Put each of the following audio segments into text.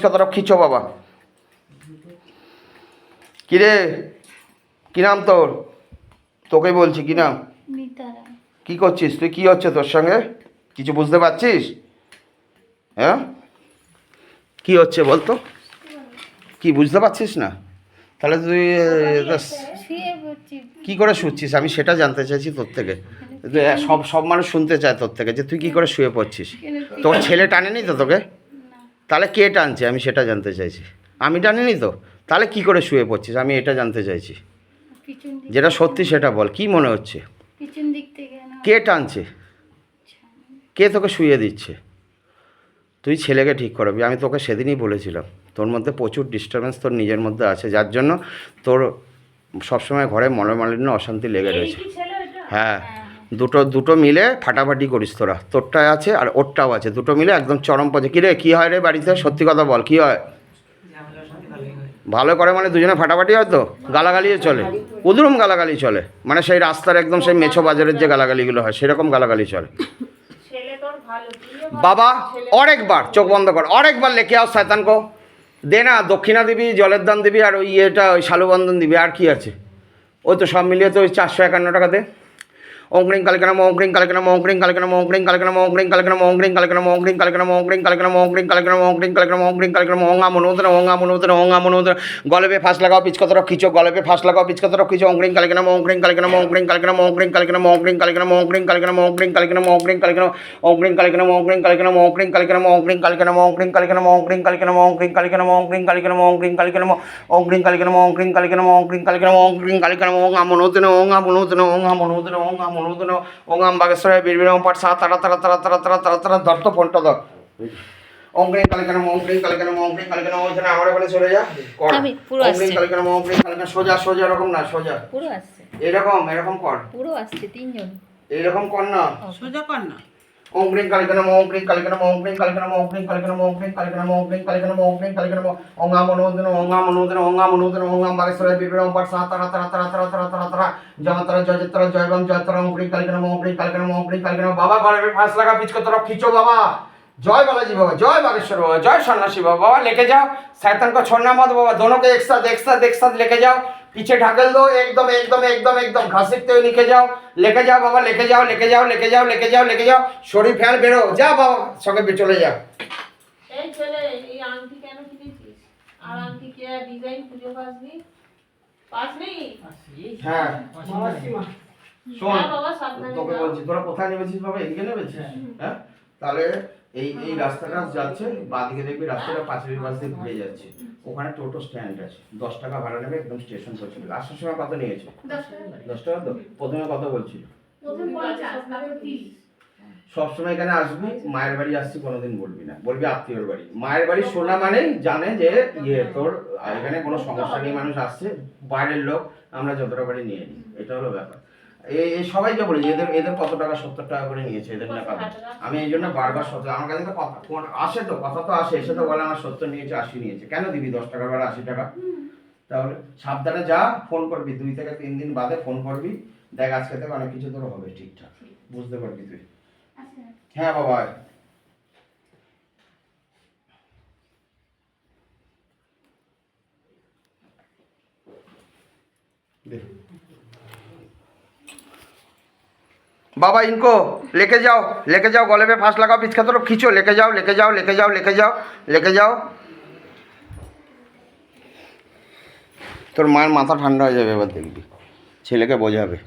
পিচকাতরা খিচো বাবা। কিরে, কি নাম তোর? তোকে বলছি কি নাম? কি করছিস তুই? কি হচ্ছে তোর সঙ্গে? কিছু বুঝতে পারছিস? হ্যাঁ, কি হচ্ছে বলতো? কি বুঝতে পারছিস না? তাহলে তুই কি করে শুচ্ছিস আমি সেটা জানতে চাইছি তোর থেকে। সব সব মানুষ শুনতে চায় তোর থেকে যে তুই কি করে শুয়ে পড়ছিস। তোর ছেলে টানেনি তো তোকে? তাহলে কে টানছে আমি সেটা জানতে চাইছি। আমি টানিনি তো, তাহলে কি করে শুয়ে পড়ছিস আমি এটা জানতে চাইছি। যেটা সত্যি সেটা বল, কি মনে হচ্ছে? কে টানছে? কে তোকে শুয়ে দিচ্ছে? তুই ছেলেকে ঠিক করবি। আমি তোকে সেদিনই বলেছিলাম তোর মধ্যে প্রচুর ডিস্টারবেন্স তোর নিজের মধ্যে আছে, যার জন্য তোর সবসময় ঘরে মনোমালিন্য অশান্তি লেগে রয়েছে। হ্যাঁ, দুটো মিলে ফাটাফাটি করিস তোরা। তোরটা আছে আর ওরটাও আছে, দুটো মিলে একদম চরম পর্যায়ে। কী রে, কী হয় রে বাড়িতে? সত্যি কথা বল, কী হয়? ভালো করে মানে দুজনে ফাটাফাটি হয় তো? গালাগালিও চলে, উদরুম গালাগালি চলে, মানে সেই রাস্তার একদম সেই মেছো বাজারের যে গালাগালিগুলো হয় সেরকম গালাগালি চলে। বাবা অনেকবার চোখ বন্ধ কর, অনেকবার লেখে আও শয়তান কো দে না, দক্ষিণা দিবি, জলের দান দিবি, আর ওই ইয়েটা ওই শালুবন্ধন দিবি, আর কি আছে? ওই তো সব মিলিয়ে তো ওই 451 টাকা দে। ওংক্রিং কালকেনা মংক্রিং কালকেনা মংক্রিং কালকেনা মংক্রিং কালকেনা মংক্রিং কালকেনা মংক্রিং কালকেনা মংক্রিং কালকেনা মংক্রিং কালকেনা মংক্রিং কালকেনা মংক্রিং কালকেনা মংক্রিং কালকেনা মঙ্গা মনোদন ওঙ্গা মনোদন ওঙ্গা মনোদন। গলবে ফাঁস লাগাও পিচকতরা খিচো, গলবে ফাঁস লাগাও পিচকতরা খিচো। ওংক্রিং কালকেনা মংক্রিং কালকেনা মংক্রিং কালকেনা মংক্রিং কালকেনা মংক্রিং কালকেনা মংক্রিং কালকেনা মংক্রিং কালকেনা মংক্রিং কালকেনা ওংক্রিং কালকেনা মংক্রিং কালকেনা মংক্রিং কালকেনা মংক্রিং কালকেনা মংক্রিং কালকেনা মংক্রিং কালকেনা মংক্রিং কালকেনা মংক্রিং কালকেনা মংক্রিং কালকেনা ওংক্রিং কালকেনা মংক্রিং কালকেনা মংক্রিং কালকেনা মংক্রিং কালকেনা ওঙ্গা মনোদন ওঙ্গা মনোদন ওঙ্গা মনোদন ওঙ্গা মনোদন ওঙ্গাম বাগেশ্বরে বীরবিরম পাঠ সা তারা তারা তারা তারা তারা তারা তারা ধর তো ফোনটা ধর। ওংক্রিং কালকেনা মংক্রিং কালকেনা মংক্রিং কালকেনা ওইখানে আমার ওখানে চলে যা কর। ওংক্রিং কালকেনা মংক্রিং কালকেনা সোজা সোজা এরকম না, সোজা পুরো আসছে এরকম এরকম কর, পুরো আসছে তিনজন এরকম কর না, সোজা কর না। ওংক্রিং কালকেনা মংক্রিং কালকেনা মংক্রিং কালকেনা মংক্রিং কালকেনা মংক্রিং কালকেনা মংক্রিং কালকেনা মংক্রিং কালকেনা ওঙ্গা মনোদন ওঙ্গা মনোদন ওঙ্গা মনোদন ওঙ্গাম বাগেশ্বরে বীরবিরম পাঠ সা তারা তারা তারা তারা তারা তারা তারা জয়তারা জয়তারা জয়বম জয়তারা ওংক্রিং কালকেনা মংক্রিং কালকেনা মংক্রিং কালকেনা। বাবা ঘরে ফাঁস লাগা পিচকতরা খিচো বাবা। जय बालाजी बाबा, जय बागेश्वर बाबा, जय सन्यासी बाबा। बाबा लेके जाओ, शैतान को छोड़ना मत बाबा, दोनों को एक साथ लेके जाओ, पीछे ढकेल दो एकदम एकदम एकदम एकदम घसीटते हुए लेके जाओ बाबा, लेके जाओ लेके जाओ लेके जाओ लेके जाओ लेके जाओ। शरीर फैल बेरो जा बाबा, सगे चले जाओ। এই ছেলে এই আংটি কেন কিনেছিস? আর আংটি কে ডিজাইন খুঁজে পাসনি? পাসনি? হ্যাঁ মাসিমা শোন বাবা সাবধানে তোকে বলছি, তোরা কোথায় নেমেছিস বাবা? এদিকে নেমেছিস? হ্যাঁ, তাহলে এই এই রাস্তাটা যাচ্ছে বাঁদিকে, দেখবি রাস্তাটা পাঁচিলের পাশ দিয়ে ঘুরে যাচ্ছে, ওখানে টোটো স্ট্যান্ড আছে, 10 টাকা ভাড়া নেবে, একদম স্টেশন পৌঁছবে। আসার সময় কত নিয়েছে? 10 টাকা তো প্রথমে কত বলছিল? প্রথম 50 তারপর 30। সবসময় এখানে আসবি, মায়ের বাড়ি আসছি কোনোদিন বলবি না, বলবি আত্মীয়র বাড়ি। মায়ের বাড়ি শোনা মানে জানে যে তোর এখানে কোনো সমস্যা নেই, মানুষ আসছে, বাইরের লোক, আমরা যতটা বাড়ি নিয়ে নিই, এটা হলো ব্যাপার। এই সবাইকে বলি এদের এদের কত টাকা, 70 টাকা করে নিয়েছে এদের না কথা। আমি এই জন্য বারবার আমার কাছে তো কথা আসে, তো কথা তো আসে, এসে তো বলে আমার 70 নিয়েছে, 80 নিয়েছে। কেন দিবি 10 টাকা ভাড়া 80 টাকা? তাহলে সাবধানে যা, ফোন করবি 2 থেকে 3 দিন বাদে ফোন করবি, দেখ আজকে থেকে অনেক কিছু তোর হবে ঠিকঠাক, বুঝতে পারবি তুই। হ্যাঁ বাবা। बाबा इनको लेके जाओ गले पे फांस लगाओ, पीछे तरफ खींचो, लेके जाओ लेके जाओ लेके जाओ लेके जाओ लेके जाओ। তোর মায়ের মাথা ঠান্ডা হয়ে যাবে, এবার দেখবি ছেলেকে বোঝাবে।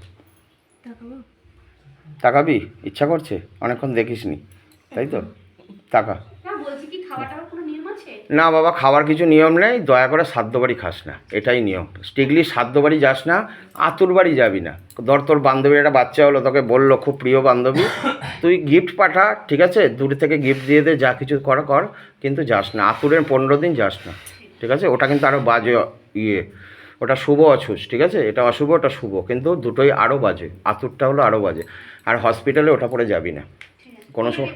তাকাবি? ইচ্ছা করছে? অনেকক্ষণ দেখিসনি তাই তো, তাকা। না বাবা, খাওয়ার কিছু নিয়ম নেই, দয়া করে সাধ্য বাড়ি খাস না, এটাই নিয়ম। স্ট্রিক্টলি সাধ্য বাড়ি যাস না, আতুর বাড়ি যাবি না। ধর তোর বান্ধবীর একটা বাচ্চা হলো, তোকে বললো খুব প্রিয় বান্ধবী, তুই গিফট পাঠা, ঠিক আছে, দূর থেকে গিফট দিয়ে দে, যা কিছু কর, কিন্তু যাস না আতুরের 15 দিন যাস না, ঠিক আছে? ওটা কিন্তু আরও বাজে ওটা শুভ অছুষ, ঠিক আছে? এটা অশুভ, ওটা শুভ, কিন্তু দুটোই আরও বাজে। আতুরটা হলো আরও বাজে। আর হসপিটালে ওটা পরে যাবি না কোনো সময়।